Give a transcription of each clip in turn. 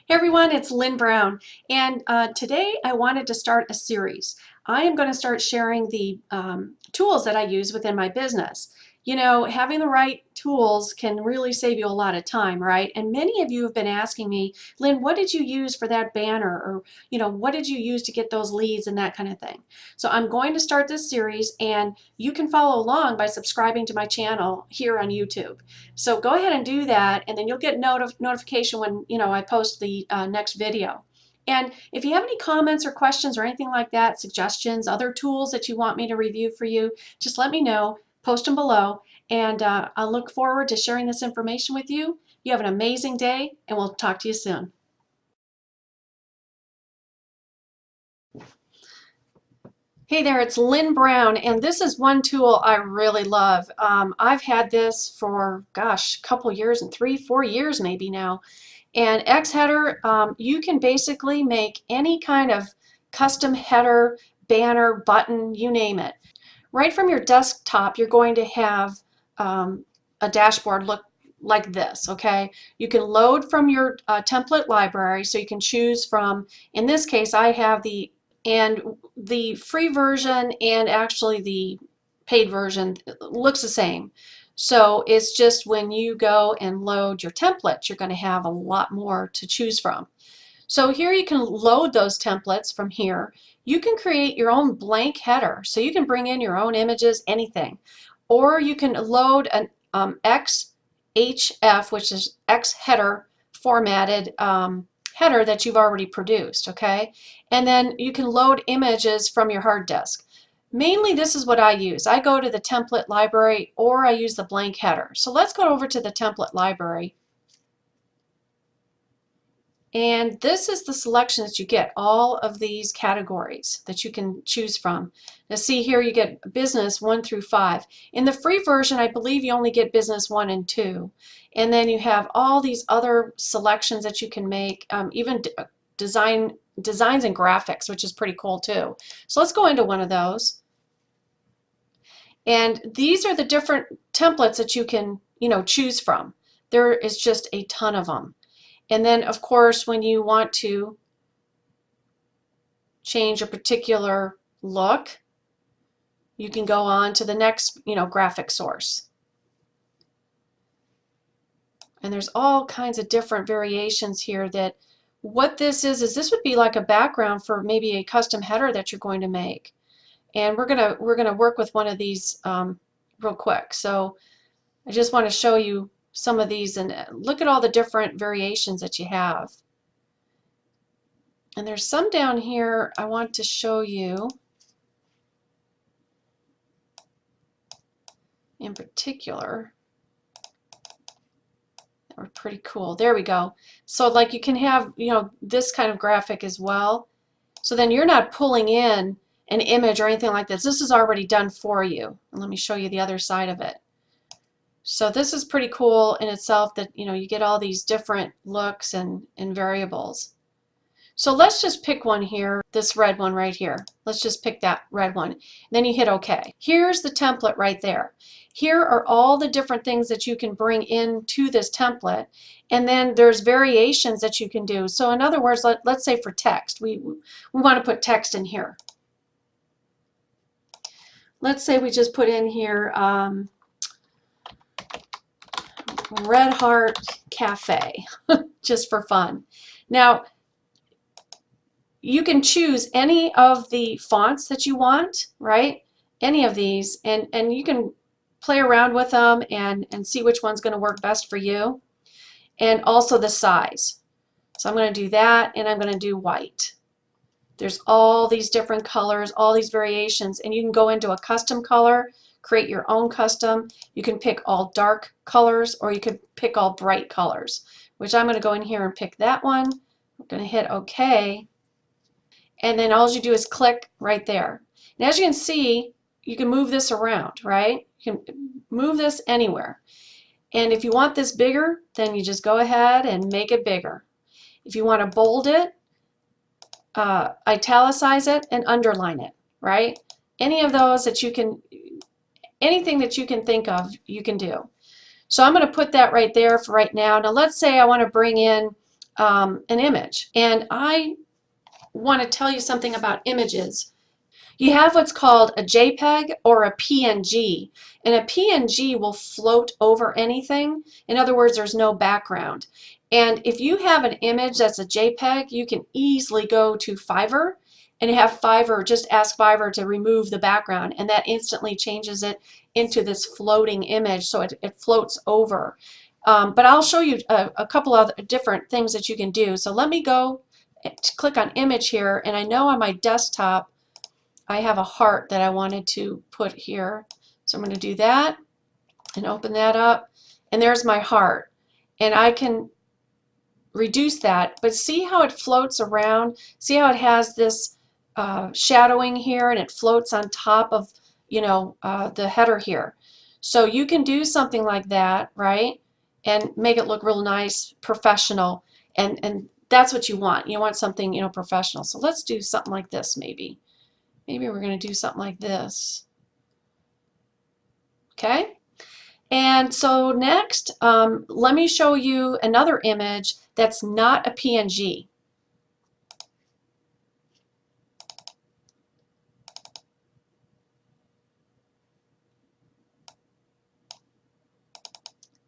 Hey everyone, it's Lynn Brown, and today I wanted to start a series. I am going to start sharing the tools that I use within my business. You know, having the right tools can really save you a lot of time, right? And many of you have been asking me, Lynn, what did you use for that banner? Or, what did you use to get those leads and that kind of thing? So I'm going to start this series, and you can follow along by subscribing to my channel here on YouTube. So go ahead and do that, and then you'll get notification when I post the next video. And if you have any comments or questions or anything like that, suggestions, other tools that you want me to review for you, just let me know. Post them below, and I'll look forward to sharing this information with you. You have an amazing day, and we'll talk to you soon. Hey there, it's Lynn Brown, and this is one tool I really love. I've had this for, gosh, a couple years, and 3-4 years maybe now. And XHeader, you can basically make any kind of custom header, banner, button, you name it. Right from your desktop, you're going to have a dashboard look like this, okay? You can load from your template library, so you can choose from, in this case, I have the free version, and actually the paid version looks the same. So it's just when you go and load your templates, you're going to have a lot more to choose from. So here you can load those templates from here. You can create your own blank header, so you can bring in your own images, anything. Or you can load an XHF, which is XHeader formatted header that you've already produced, okay? And then you can load images from your hard disk. Mainly this is what I use. I go to the template library, or I use the blank header. So let's go over to the template library. And this is the selection that you get, all of these categories that you can choose from. Now see here, you get business 1 through 5. In the free version, I believe you only get business 1 and 2. And then you have all these other selections that you can make, even designs and graphics, which is pretty cool too. So let's go into one of those. And these are the different templates that you can, choose from. There is just a ton of them. And then, of course, when you want to change a particular look, you can go on to the next, graphic source. And there's all kinds of different variations here. That what this is this would be like a background for maybe a custom header that you're going to make. And we're gonna work with one of these real quick. So I just want to show you some of these, and look at all the different variations that you have. And there's some down here I want to show you in particular that were pretty cool. There we go. So like you can have, this kind of graphic as well. So then you're not pulling in an image or anything like this. This is already done for you. And let me show you the other side of it. So this is pretty cool in itself, that you get all these different looks and variables. So let's just pick one here, this red one right here. Let's just pick that red one. Then you hit OK. Here's the template right there. Here are all the different things that you can bring into this template, and then there's variations that you can do. So in other words, let's say for text, we want to put text in here. Let's say we just put in here Red Heart Cafe, just for fun. Now, you can choose any of the fonts that you want, right? Any of these, and you can play around with them and see which one's going to work best for you. And also the size. So I'm going to do that, and I'm going to do white. There's all these different colors, all these variations, and you can go into a custom color, create your own custom. You can pick all dark colors, or you can pick all bright colors, which I'm going to go in here and pick that one. I'm going to hit OK, and then all you do is click right there. And as you can see, you can move this around, right? You can move this anywhere. And if you want this bigger, then you just go ahead and make it bigger. If you want to bold it, italicize it, and underline it, right? Any of those that you can, anything that you can think of, you can do. So I'm going to put that right there for right now. Now let's say I want to bring in an image. And I want to tell you something about images. You have what's called a JPEG or a PNG, and a PNG will float over anything. In other words, there's no background. And if you have an image that's a JPEG, you can easily go to Fiverr and have Fiverr, just ask Fiverr to remove the background, and that instantly changes it into this floating image, so it floats over. But I'll show you a couple of different things that you can do. So let me go to click on image here, and I know on my desktop I have a heart that I wanted to put here. So I'm going to do that and open that up, and there's my heart. And I can reduce that, but see how it floats around? See how it has this shadowing here, and it floats on top of, you know, the header here. So you can do something like that, right? And make it look real nice, professional, and that's what you want. You want something, you know, professional. So let's do something like this maybe. Maybe we're going to do something like this. Okay? And so next, let me show you another image that's not a PNG.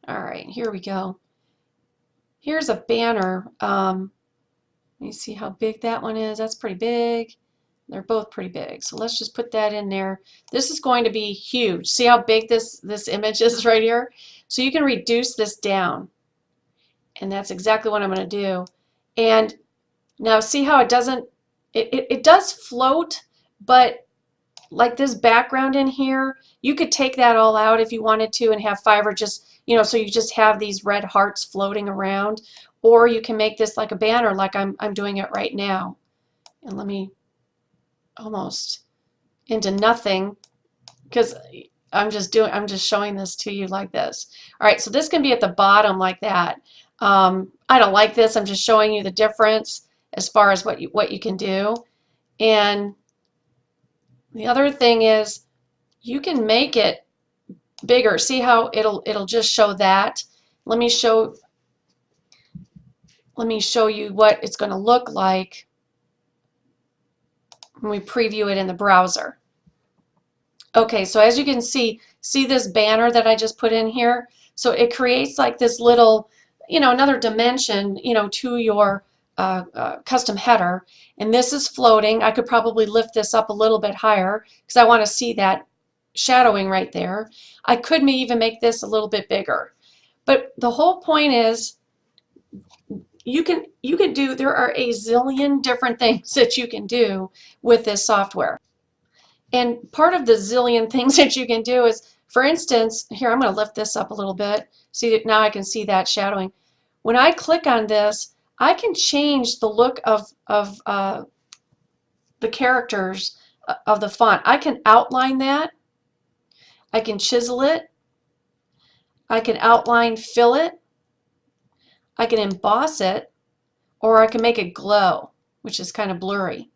All right, here we go. Here's a banner. Let me see how big that one is. That's pretty big. They're both pretty big. So let's just put that in there. This is going to be huge. See how big this image is right here? So you can reduce this down. And that's exactly what I'm going to do. And now see how it doesn't, it does float, but like this background in here, you could take that all out if you wanted to and have Fiverr just, you know, so you just have these red hearts floating around. Or you can make this like a banner like I'm doing it right now. And let me almost into nothing, because I'm just showing this to you like this. All right, so this can be at the bottom like that. I don't like this. I'm just showing you the difference as far as what you can do. And the other thing is you can make it bigger. See how it'll just show that. Let me show you what it's going to look like when we preview it in the browser. Okay, so as you can see this banner that I just put in here? So it creates like this little, you know, another dimension, you know, to your custom header. And this is floating. I could probably lift this up a little bit higher because I want to see that shadowing right there. I could even make this a little bit bigger. But the whole point is you can do, there are a zillion different things that you can do with this software. And part of the zillion things that you can do is, for instance, here I'm going to lift this up a little bit. See that now I can see that shadowing. When I click on this, I can change the look of the characters of the font. I can outline that. I can chisel it. I can outline fill it. I can emboss it, or I can make it glow, which is kind of blurry.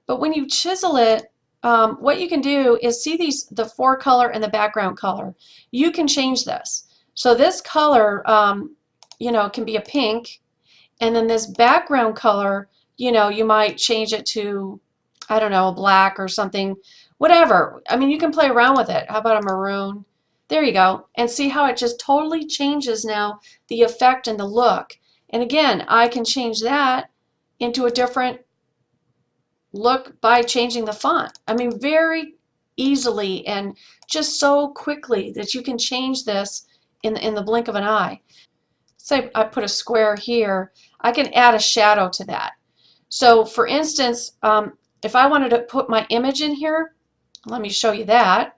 But when you chisel it, what you can do is see the forecolor and the background color. You can change this. So this color, you know, can be a pink, and then this background color, you know, you might change it to, I don't know, a black or something, whatever. I mean, you can play around with it. How about a maroon? There you go. And see how it just totally changes now the effect and the look. And again, I can change that into a different look by changing the font. I mean, very easily and just so quickly that you can change this in the blink of an eye. Say I put a square here, I can add a shadow to that. So for instance, if I wanted to put my image in here, let me show you that.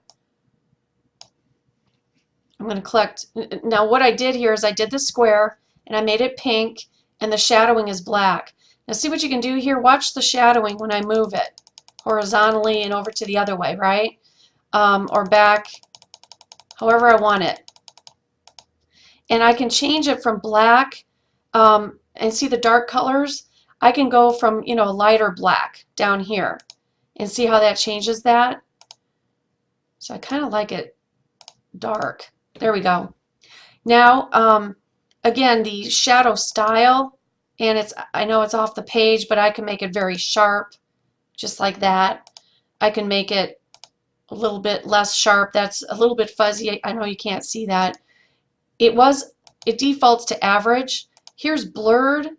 I'm going to collect. Now what I did here is I did the square and I made it pink and the shadowing is black. Now see what you can do here? Watch the shadowing when I move it horizontally and over to the other way, right? Or back, however I want it. And I can change it from black, and see the dark colors? I can go from, you know, a lighter black down here and see how that changes that. So I kind of like it dark. There we go. Now, again, the shadow style And I know it's off the page, but I can make it very sharp, just like that. I can make it a little bit less sharp. That's a little bit fuzzy. I know you can't see that. It defaults to average. Here's blurred,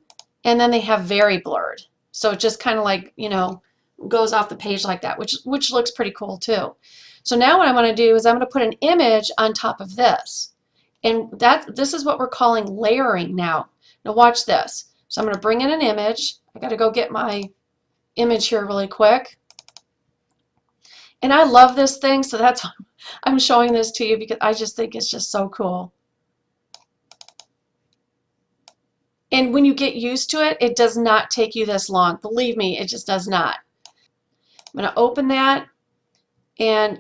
and then they have very blurred. So it just kind of like, you know, goes off the page like that, which looks pretty cool too. So now what I'm going to do is I'm going to put an image on top of this. And this is what we're calling layering now. Now watch this. So I'm going to bring in an image. I got to go get my image here really quick. And I love this thing, so that's why I'm showing this to you, because I just think it's just so cool. And when you get used to it, it does not take you this long. Believe me, it just does not. I'm going to open that, and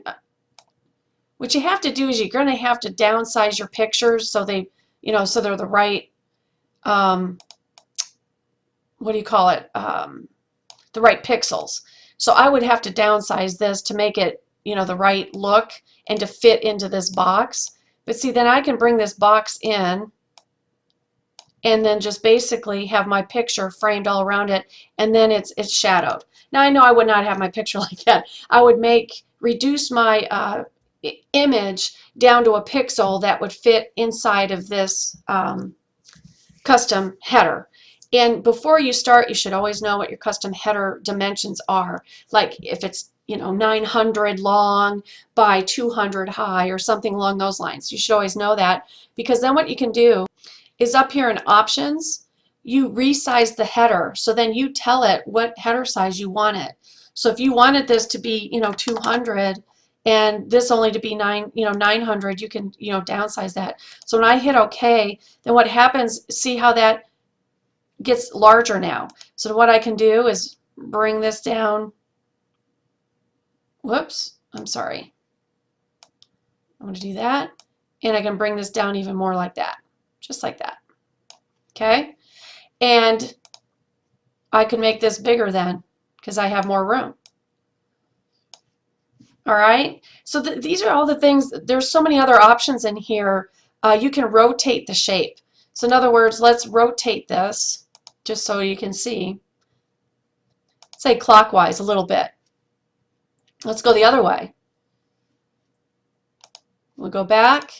what you have to do is you're going to have to downsize your pictures so they, you know, so they're the right, what do you call it, the right pixels. So I would have to downsize this to make it, you know, the right look and to fit into this box. But see, then I can bring this box in and then just basically have my picture framed all around it, and then it's shadowed. Now I know I would not have my picture like that. I would reduce my image down to a pixel that would fit inside of this custom header. And before you start, you should always know what your custom header dimensions are. Like if it's, you know, 900 long by 200 high or something along those lines. You should always know that, because then what you can do is up here in options, you resize the header. So then you tell it what header size you want it. So if you wanted this to be, you know, 200 and this only to be 900, you can, you know, downsize that. So when I hit OK, then what happens, see how that gets larger now. So what I can do is bring this down. Whoops, I'm sorry. I'm going to do that. And I can bring this down even more like that. Just like that. Okay? And I can make this bigger then, because I have more room. All right? So these are all the things. There's so many other options in here. You can rotate the shape. So in other words, let's rotate this just so you can see. Say clockwise a little bit. Let's go the other way. We'll go back.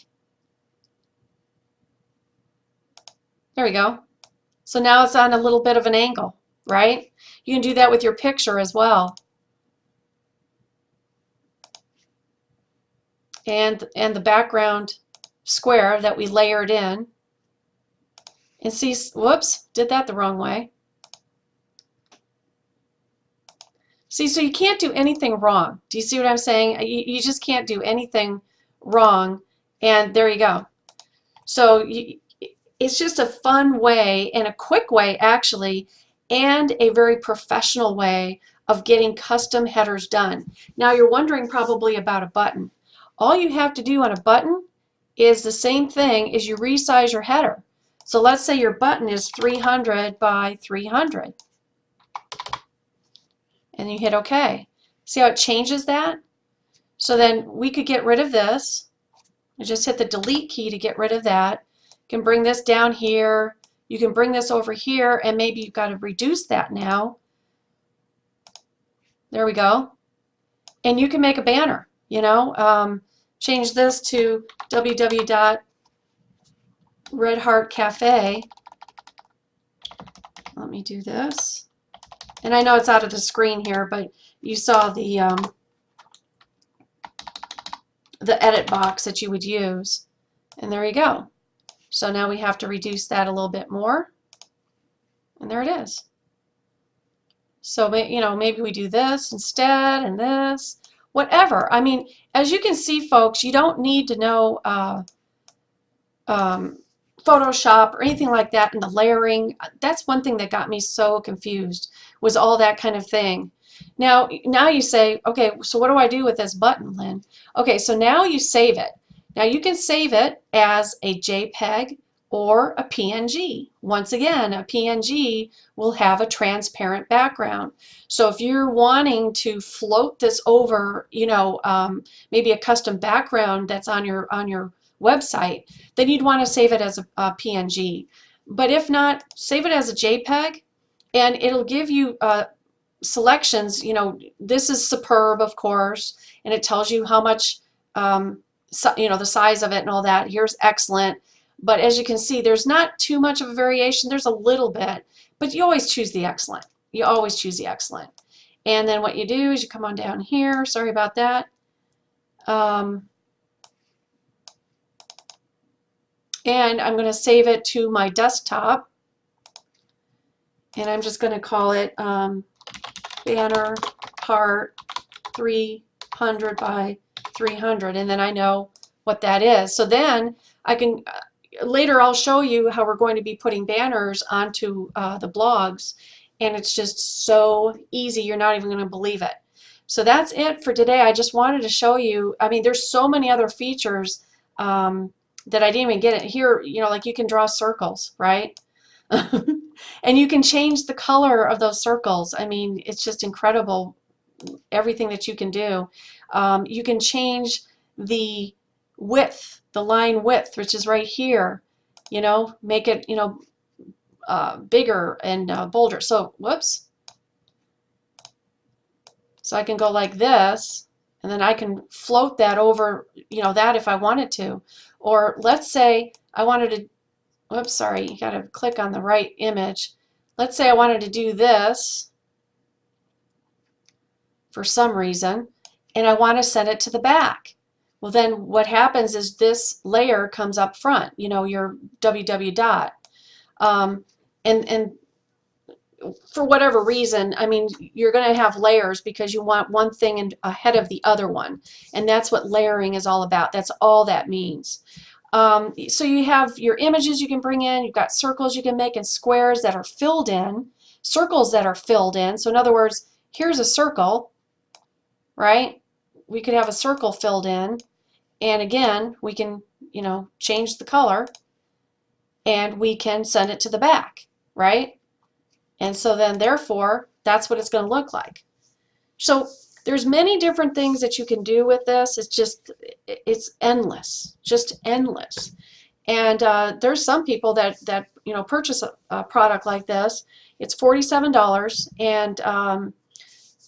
There we go. So now it's on a little bit of an angle, right? You can do that with your picture as well. And the background square that we layered in. And see, whoops, did that the wrong way. See, so you can't do anything wrong. Do you see what I'm saying? You just can't do anything wrong. And there you go. So it's just a fun way and a quick way, actually, and a very professional way of getting custom headers done. Now you're wondering probably about a button. All you have to do on a button is the same thing as you resize your header. So let's say your button is 300 by 300. And you hit OK. See how it changes that? So then we could get rid of this. I just hit the delete key to get rid of that. You can bring this down here. You can bring this over here, and maybe you've got to reduce that now. There we go. And you can make a banner, you know. Change this to www.redheartcafe. Let me do this. And I know it's out of the screen here, but you saw the edit box that you would use. And there you go. So now we have to reduce that a little bit more. And there it is. So, you know, maybe we do this instead and this. Whatever. I mean, as you can see, folks, you don't need to know Photoshop or anything like that, and the layering. That's one thing that got me so confused, was all that kind of thing. Now you say, okay, so what do I do with this button, Lynn? Okay, so now you save it. Now you can save it as a JPEG or a PNG. Once again, a PNG will have a transparent background. So if you're wanting to float this over, you know, maybe a custom background that's on your website, then you'd want to save it as a PNG. But if not, save it as a JPEG, and it'll give you selections. You know, this is superb, of course, and it tells you how much, you know, the size of it and all that. Here's excellent. But as you can see, there's not too much of a variation. There's a little bit, but you always choose the excellent. You always choose the excellent. And then what you do is you come on down here. Sorry about that. And I'm going to save it to my desktop. And I'm just going to call it banner part 300 by 300. And then I know what that is. So then I can, later I'll show you how we're going to be putting banners onto the blogs. And it's just so easy, you're not even going to believe it. So that's it for today. I just wanted to show you, I mean, there's so many other features that I didn't even get it here. You know, like you can draw circles, right? And you can change the color of those circles. I mean, it's just incredible, everything that you can do. You can change the width, the line width, which is right here, you know, make it, you know, bigger and bolder. So, whoops. So I can go like this, and then I can float that over, you know, that if I wanted to. Or let's say I wanted to, whoops, sorry, you got to click on the right image. Let's say I wanted to do this for some reason, and I want to send it to the back. Well, then what happens is this layer comes up front, you know, your www dot. And for whatever reason, I mean, you're going to have layers because you want one thing ahead of the other one. And that's what layering is all about. That's all that means. So you have your images you can bring in, you've got circles you can make, and squares that are filled in, circles that are filled in. So in other words, here's a circle, right? We could have a circle filled in, and again, we can, you know, change the color, and we can send it to the back, right? And so then therefore, that's what it's going to look like. So there's many different things that you can do with this. It's just, it's endless, just endless. And there's some people that you know, purchase a product like this. It's $47, and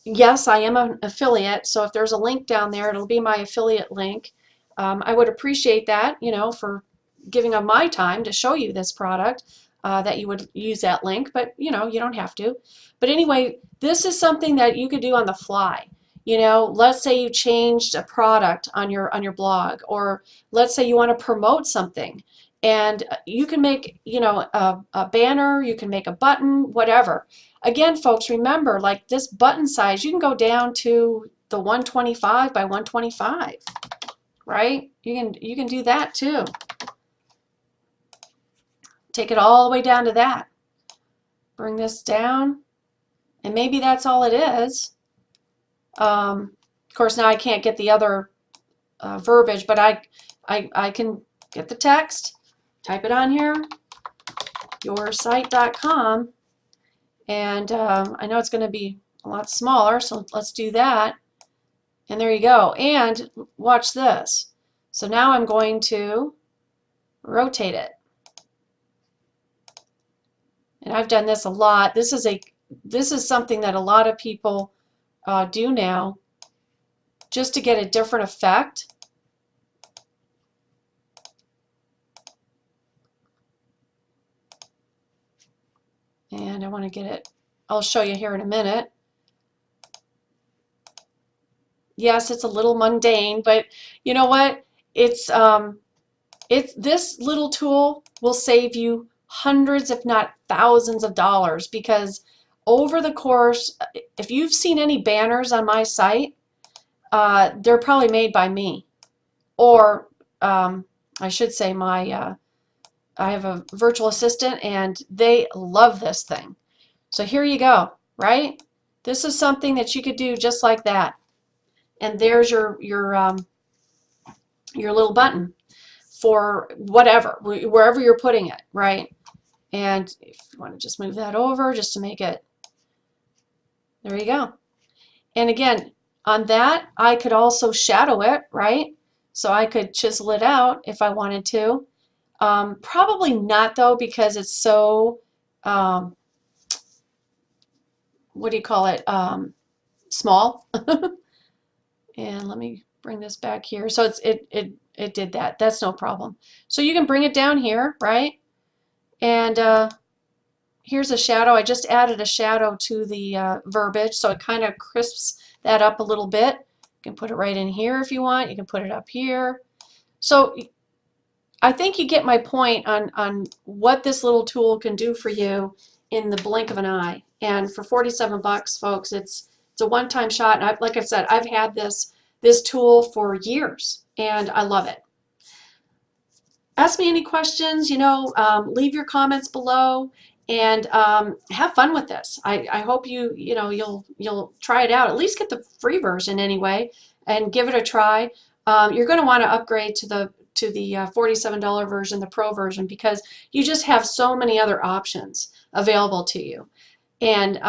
yes, I am an affiliate. So if there's a link down there, it'll be my affiliate link. I would appreciate that, you know, for giving up my time to show you this product. That you would use that link, but you know, you don't have to. But anyway, this is something that you could do on the fly. You know, let's say you changed a product on your blog, or let's say you want to promote something, and you can make, you know, a banner, you can make a button, whatever. Again, folks, remember, like this button size, you can go down to the 125 by 125, right? You can do that too. Take it all the way down to that. Bring this down, and maybe that's all it is. Of course, now I can't get the other verbiage, but I can get the text, type it on here, yoursite.com, and I know it's going to be a lot smaller, so let's do that. And there you go. And watch this. So now I'm going to rotate it. And I've done this a lot. This is something that a lot of people do now, just to get a different effect. And I want to get it, I'll show you here in a minute. Yes, it's a little mundane, but you know what? It's this little tool will save you hundreds, if not thousands of dollars, because over the course, if you've seen any banners on my site, they're probably made by me, or I should say my I have a virtual assistant, and they love this thing. So here you go, right? This is something that you could do just like that, and there's your little button for whatever, wherever you're putting it, right? And if you want to just move that over just to make it, there you go. And again, on that, I could also shadow it, right? So I could chisel it out if I wanted to. Probably not though, because it's so, um, what do you call it, small. And let me bring this back here. So it did that. That's no problem. So you can bring it down here, right? And here's a shadow. I just added a shadow to the verbiage, so it kind of crisps that up a little bit. You can put it right in here if you want. You can put it up here. So I think you get my point on what this little tool can do for you in the blink of an eye. And for 47 bucks, folks, it's a one-time shot. And like I said, I've had this tool for years, and I love it. Ask me any questions, leave your comments below, and have fun with this. I hope you'll try it out. At least get the free version anyway, and give it a try. You're going to want to upgrade to the $47 version, the Pro version, because you just have so many other options available to you. And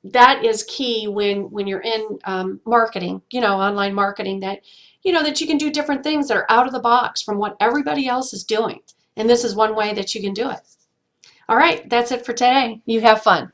that is key when you're in marketing, online marketing, that that you can do different things that are out of the box from what everybody else is doing. And this is one way that you can do it. All right, that's it for today. You have fun.